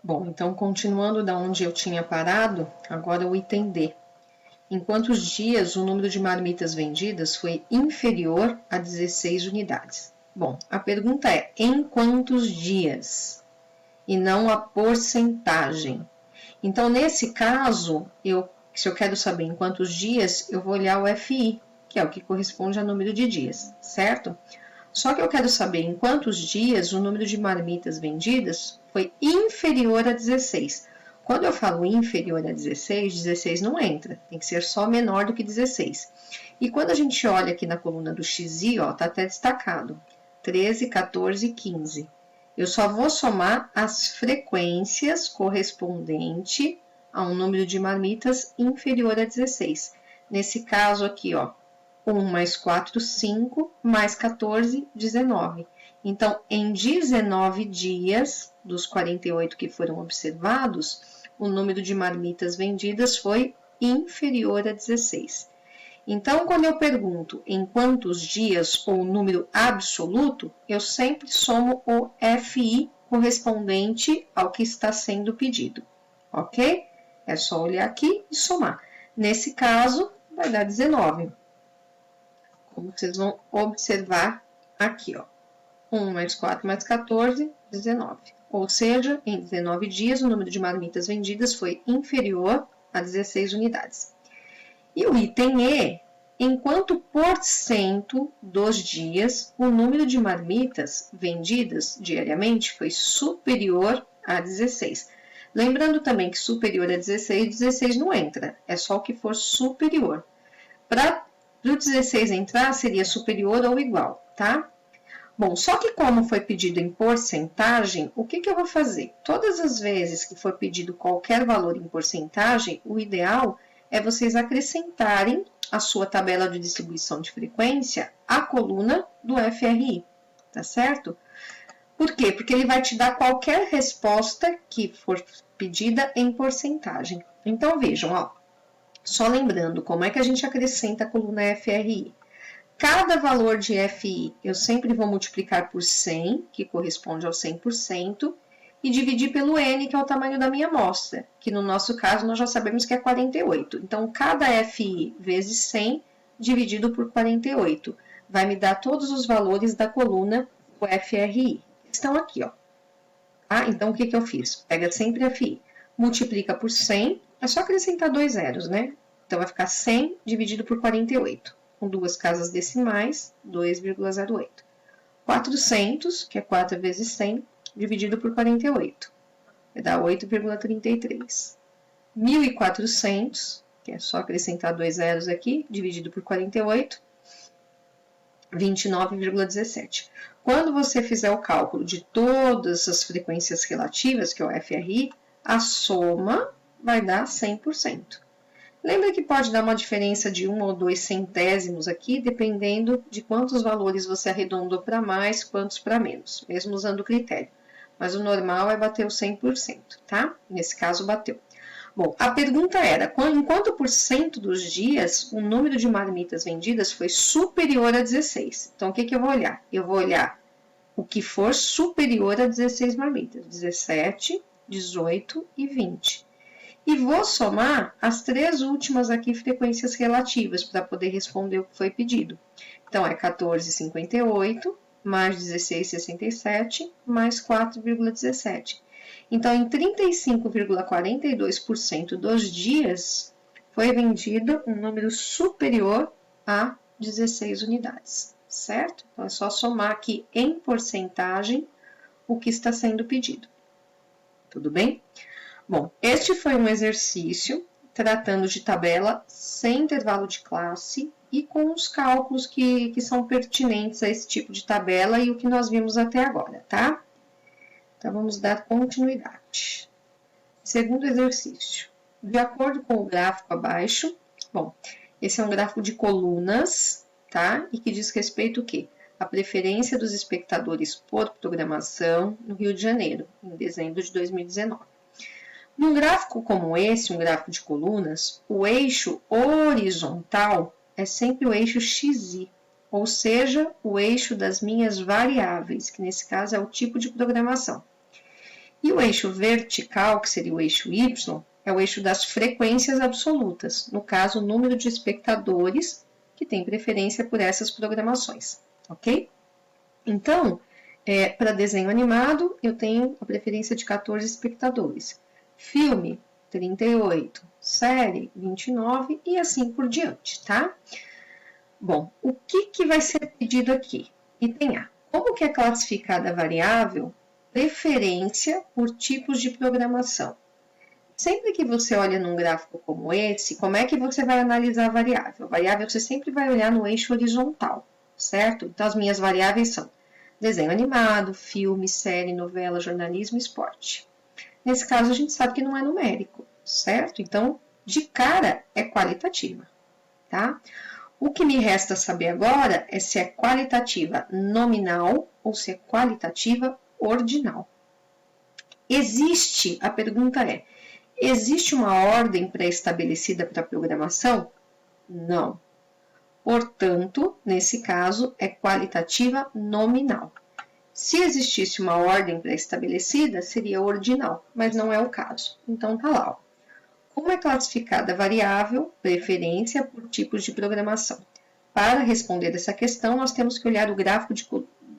Bom, então continuando da onde eu tinha parado, agora o item D. Em quantos dias o número de marmitas vendidas foi inferior a 16 unidades? Bom, a pergunta é em quantos dias e não a porcentagem. Então, nesse caso, se eu quero saber em quantos dias, eu vou olhar o FI, que é o que corresponde ao número de dias, certo? Só que eu quero saber em quantos dias o número de marmitas vendidas foi inferior a 16. Quando eu falo inferior a 16, 16 não entra, tem que ser só menor do que 16. E quando a gente olha aqui na coluna do XI, ó, tá até destacado, 13, 14 e 15. Eu só vou somar as frequências correspondentes a um número de marmitas inferior a 16. Nesse caso aqui, ó, 1 mais 4, 5, mais 14, 19. Então, em 19 dias, dos 48 que foram observados, o número de marmitas vendidas foi inferior a 16. Então, quando eu pergunto em quantos dias ou número absoluto, eu sempre somo o FI correspondente ao que está sendo pedido, ok? É só olhar aqui e somar. Nesse caso, vai dar 19. Como vocês vão observar aqui, ó. 1 mais 4 mais 14, 19. Ou seja, em 19 dias, o número de marmitas vendidas foi inferior a 16 unidades. E o item E, em quanto por cento dos dias o número de marmitas vendidas diariamente foi superior a 16. Lembrando também que superior a 16, 16 não entra, é só o que for superior. Para o 16 entrar, seria superior ou igual, tá? Bom, só que como foi pedido em porcentagem, o que eu vou fazer? Todas as vezes que for pedido qualquer valor em porcentagem, o ideal é vocês acrescentarem a sua tabela de distribuição de frequência à coluna do FRI, tá certo? Por quê? Porque ele vai te dar qualquer resposta que for pedida em porcentagem. Então, vejam, ó, só lembrando como é que a gente acrescenta a coluna FRI. Cada valor de FI eu sempre vou multiplicar por 100, que corresponde ao 100%, e dividir pelo N, que é o tamanho da minha amostra, que no nosso caso nós já sabemos que é 48. Então, cada FI vezes 100 dividido por 48 vai me dar todos os valores da coluna do FRI. Estão aqui, ó. Tá? Então, o que eu fiz? Pega sempre FI, multiplica por 100, é só acrescentar 2 zeros, né? Então, vai ficar 100 dividido por 48. Com duas casas decimais, 2,08. 400, que é 4 vezes 100, dividido por 48, vai dar 8,33. 1.400, que é só acrescentar 2 zeros aqui, dividido por 48, 29,17. Quando você fizer o cálculo de todas as frequências relativas, que é o FRI, a soma vai dar 100%. Lembra que pode dar uma diferença de 1 ou 2 centésimos aqui, dependendo de quantos valores você arredondou para mais, quantos para menos, mesmo usando o critério. Mas o normal é bater o 100%, tá? Nesse caso, bateu. Bom, a pergunta era, em quanto por cento dos dias o número de marmitas vendidas foi superior a 16? Então, o que eu vou olhar? Eu vou olhar o que for superior a 16 marmitas, 17, 18 e 20. E vou somar as 3 últimas aqui frequências relativas para poder responder o que foi pedido. Então, é 14,58 mais 16,67 mais 4,17. Então, em 35,42% dos dias, foi vendido um número superior a 16 unidades, certo? Então, é só somar aqui em porcentagem o que está sendo pedido. Tudo bem? Bom, este foi um exercício tratando de tabela sem intervalo de classe e com os cálculos que são pertinentes a esse tipo de tabela e o que nós vimos até agora, tá? Então, vamos dar continuidade. Segundo exercício. De acordo com o gráfico abaixo, bom, esse é um gráfico de colunas, tá? E que diz respeito ao quê? A preferência dos espectadores por programação no Rio de Janeiro, em dezembro de 2019. Num gráfico como esse, um gráfico de colunas, o eixo horizontal é sempre o eixo XY, ou seja, o eixo das minhas variáveis, que nesse caso é o tipo de programação. E o eixo vertical, que seria o eixo Y, é o eixo das frequências absolutas, no caso, o número de espectadores que tem preferência por essas programações, ok? Então, para desenho animado, eu tenho a preferência de 14 espectadores. Filme, 38. Série, 29 e assim por diante, tá? Bom, o que vai ser pedido aqui? Item A. Como que é classificada a variável? Preferência por tipos de programação. Sempre que você olha num gráfico como esse, como é que você vai analisar a variável? A variável você sempre vai olhar no eixo horizontal, certo? Então, as minhas variáveis são desenho animado, filme, série, novela, jornalismo e esporte. Nesse caso, a gente sabe que não é numérico, certo? Então, de cara, é qualitativa, tá? O que me resta saber agora é se é qualitativa nominal ou se é qualitativa ordinal. A pergunta é, existe uma ordem pré-estabelecida para a programação? Não. Portanto, nesse caso, é qualitativa nominal. Se existisse uma ordem pré-estabelecida, seria ordinal, mas não é o caso. Então, tá lá. Ó. Como é classificada a variável preferência por tipos de programação? Para responder essa questão, nós temos que olhar o gráfico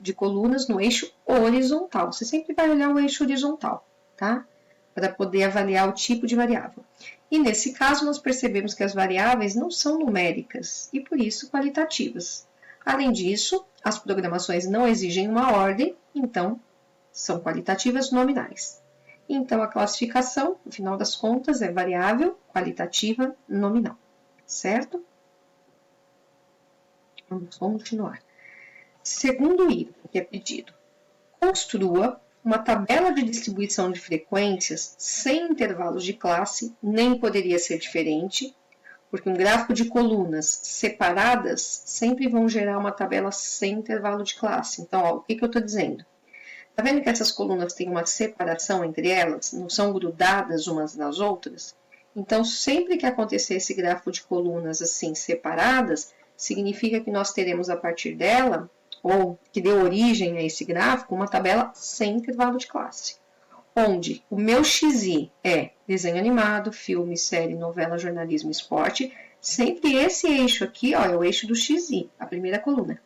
de colunas no eixo horizontal. Você sempre vai olhar o eixo horizontal, tá? Para poder avaliar o tipo de variável. E nesse caso, nós percebemos que as variáveis não são numéricas e, por isso, qualitativas. Além disso, as programações não exigem uma ordem, então são qualitativas nominais. Então, a classificação, no final das contas, é variável qualitativa nominal, certo? Vamos continuar. Segundo item que é pedido, construa uma tabela de distribuição de frequências sem intervalos de classe, nem poderia ser diferente, porque um gráfico de colunas separadas sempre vão gerar uma tabela sem intervalo de classe. Então, ó, o que eu estou dizendo? Tá vendo que essas colunas têm uma separação entre elas, não são grudadas umas nas outras? Então, sempre que acontecer esse gráfico de colunas assim separadas, significa que nós teremos a partir dela, ou que deu origem a esse gráfico, uma tabela sem intervalo de classe. Onde o meu XI é desenho animado, filme, série, novela, jornalismo, esporte. Sempre esse eixo aqui, ó, é o eixo do XI, a primeira coluna.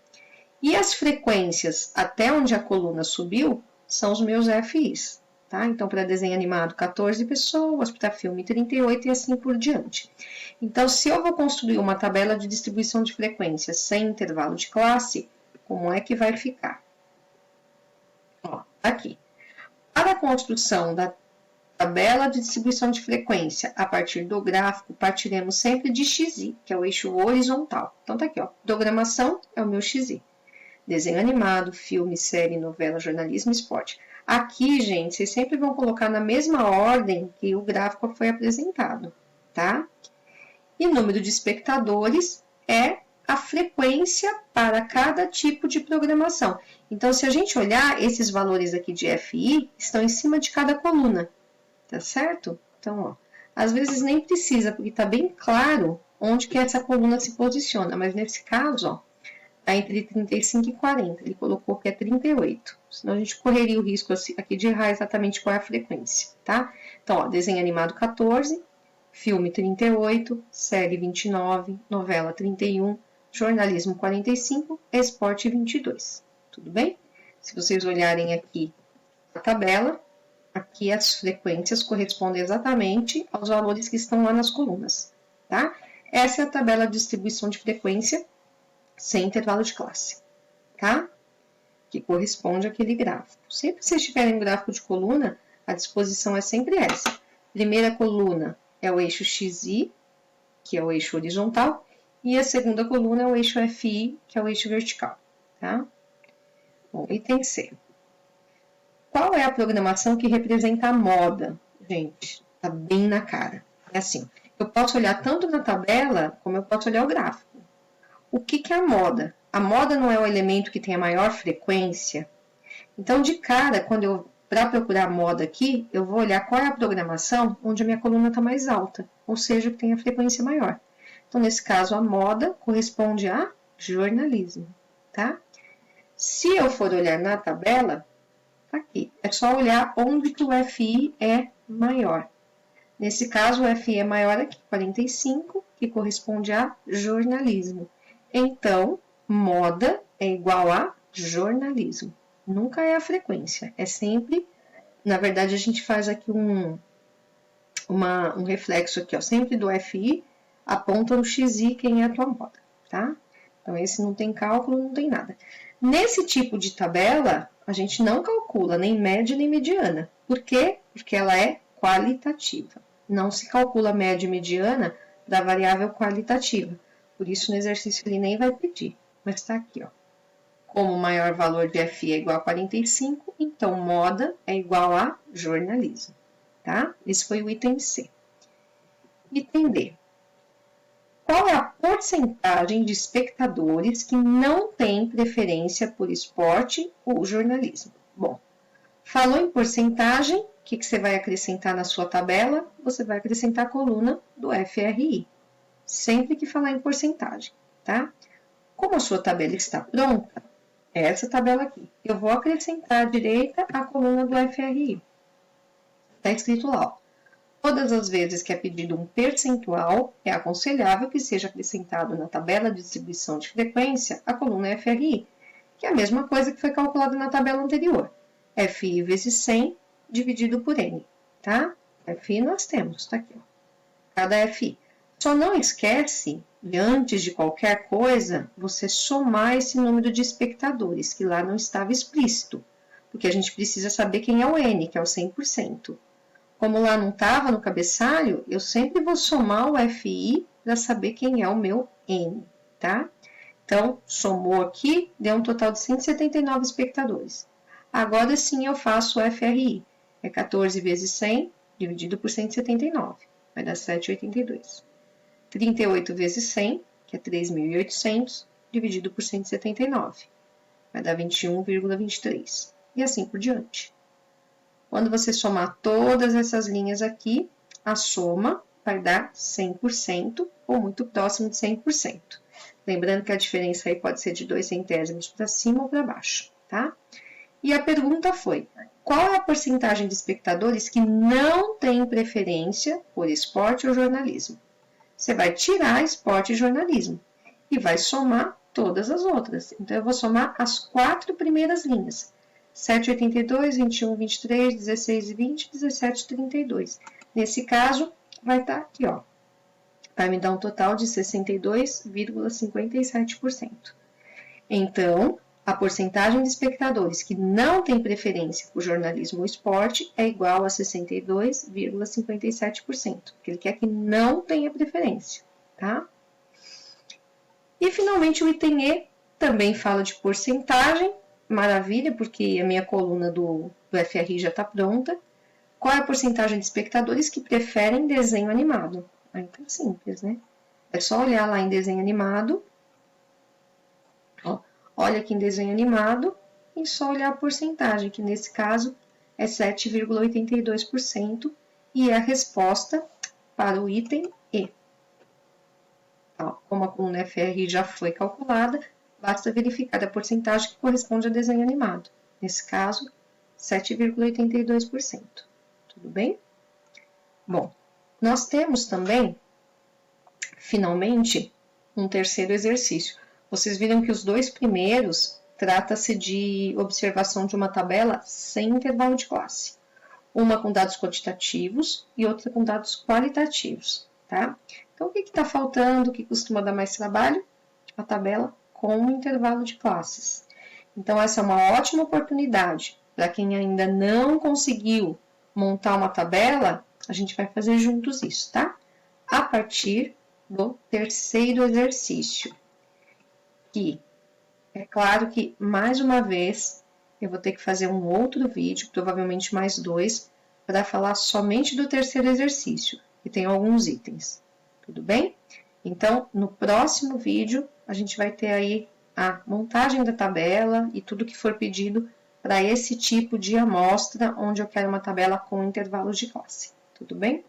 E as frequências até onde a coluna subiu são os meus FIs. Tá? Então, para desenho animado, 14 pessoas, para filme, 38 e assim por diante. Então, se eu vou construir uma tabela de distribuição de frequências sem intervalo de classe, como é que vai ficar? Ó, aqui. Para a construção da tabela de distribuição de frequência a partir do gráfico, partiremos sempre de XI, que é o eixo horizontal. Então, tá aqui, ó. Programação é o meu XI. Desenho animado, filme, série, novela, jornalismo, esporte. Aqui, gente, vocês sempre vão colocar na mesma ordem que o gráfico foi apresentado, tá? E número de espectadores é a frequência para cada tipo de programação. Então, se a gente olhar, esses valores aqui de FI estão em cima de cada coluna, tá certo? Então, ó, às vezes nem precisa, porque está bem claro onde que essa coluna se posiciona, mas nesse caso, ó, está entre 35 e 40, ele colocou que é 38, senão a gente correria o risco aqui de errar exatamente qual é a frequência, tá? Então, ó, desenho animado 14, filme 38, série 29, novela 31, jornalismo 45, esporte 22. Tudo bem? Se vocês olharem aqui a tabela, aqui as frequências correspondem exatamente aos valores que estão lá nas colunas, tá? Essa é a tabela de distribuição de frequência sem intervalo de classe, tá? Que corresponde àquele gráfico. Sempre que vocês tiverem um gráfico de coluna, a disposição é sempre essa. Primeira coluna é o eixo XI, que é o eixo horizontal, e a segunda coluna é o eixo FI, que é o eixo vertical, tá? Bom, item C. Qual é a programação que representa a moda? Gente, tá bem na cara. É assim, eu posso olhar tanto na tabela, como eu posso olhar o gráfico. O que é a moda? A moda não é o elemento que tem a maior frequência? Então, de cara, para procurar a moda aqui, eu vou olhar qual é a programação onde a minha coluna está mais alta, ou seja, que tem a frequência maior. Então, nesse caso, a moda corresponde a jornalismo, tá? Se eu for olhar na tabela, Tá aqui. É só olhar onde que o FI é maior. Nesse caso, o FI é maior aqui, 45, que corresponde a jornalismo. Então, moda é igual a jornalismo. Nunca é a frequência, é sempre... Na verdade, a gente faz aqui um reflexo aqui, ó, sempre do FI, aponta no XI quem é a tua moda, tá? Então, esse não tem cálculo, não tem nada. Nesse tipo de tabela, a gente não calcula nem média nem mediana. Por quê? Porque ela é qualitativa. Não se calcula média e mediana da variável qualitativa. Por isso, no exercício ele nem vai pedir. Mas está aqui, ó. Como o maior valor de FI é igual a 45, então moda é igual a jornalismo, tá? Esse foi o item C. Item D. Qual é a porcentagem de espectadores que não têm preferência por esporte ou jornalismo? Bom, falou em porcentagem, o que você vai acrescentar na sua tabela? Você vai acrescentar a coluna do FRI, sempre que falar em porcentagem, tá? Como a sua tabela está pronta, é essa tabela aqui. Eu vou acrescentar à direita a coluna do FRI. Está escrito lá, ó. Todas as vezes que é pedido um percentual, é aconselhável que seja acrescentado na tabela de distribuição de frequência a coluna FRI, que é a mesma coisa que foi calculada na tabela anterior. FI vezes 100 dividido por N, tá? FI nós temos, tá aqui, ó. Cada FI. Só não esquece de, antes de qualquer coisa, você somar esse número de espectadores, que lá não estava explícito, porque a gente precisa saber quem é o N, que é o 100%. Como lá não estava no cabeçalho, eu sempre vou somar o FI para saber quem é o meu N, tá? Então, somou aqui, deu um total de 179 espectadores. Agora sim eu faço o FRI. É 14 vezes 100 dividido por 179, vai dar 7,82. 38 vezes 100, que é 3.800, dividido por 179, vai dar 21,23. E assim por diante. Quando você somar todas essas linhas aqui, a soma vai dar 100% ou muito próximo de 100%. Lembrando que a diferença aí pode ser de 2 centésimos para cima ou para baixo, tá? E a pergunta foi, qual é a porcentagem de espectadores que não têm preferência por esporte ou jornalismo? Você vai tirar esporte e jornalismo e vai somar todas as outras. Então, eu vou somar as 4 primeiras linhas. 7,82, 21, 23, 16 e 20, 17, 32. Nesse caso, vai estar aqui, ó. Vai me dar um total de 62,57%. Então, a porcentagem de espectadores que não têm preferência por jornalismo ou esporte é igual a 62,57%, porque ele quer que não tenha preferência, tá? E, finalmente, o item E também fala de porcentagem. Maravilha, porque a minha coluna do FRI já está pronta. Qual é a porcentagem de espectadores que preferem desenho animado? Aí tá simples, né? É só olhar lá em desenho animado. Ó, olha aqui em desenho animado e só olhar a porcentagem, que nesse caso é 7,82% e é a resposta para o item E. Ó, como a coluna FRI já foi calculada, basta verificar a porcentagem que corresponde a desenho animado. Nesse caso, 7,82%. Tudo bem? Bom, nós temos também, finalmente, um terceiro exercício. Vocês viram que os 2 primeiros trata-se de observação de uma tabela sem intervalo de classe. Uma com dados quantitativos e outra com dados qualitativos, tá? Então, o que está faltando, o que costuma dar mais trabalho? A tabela com intervalo de classes. Então, essa é uma ótima oportunidade para quem ainda não conseguiu montar uma tabela, a gente vai fazer juntos isso, tá? A partir do terceiro exercício, que é claro que, mais uma vez, eu vou ter que fazer um outro vídeo, provavelmente mais 2, para falar somente do terceiro exercício, que tem alguns itens, tudo bem? Então, no próximo vídeo, a gente vai ter aí a montagem da tabela e tudo que for pedido para esse tipo de amostra, onde eu quero uma tabela com intervalos de classe. Tudo bem?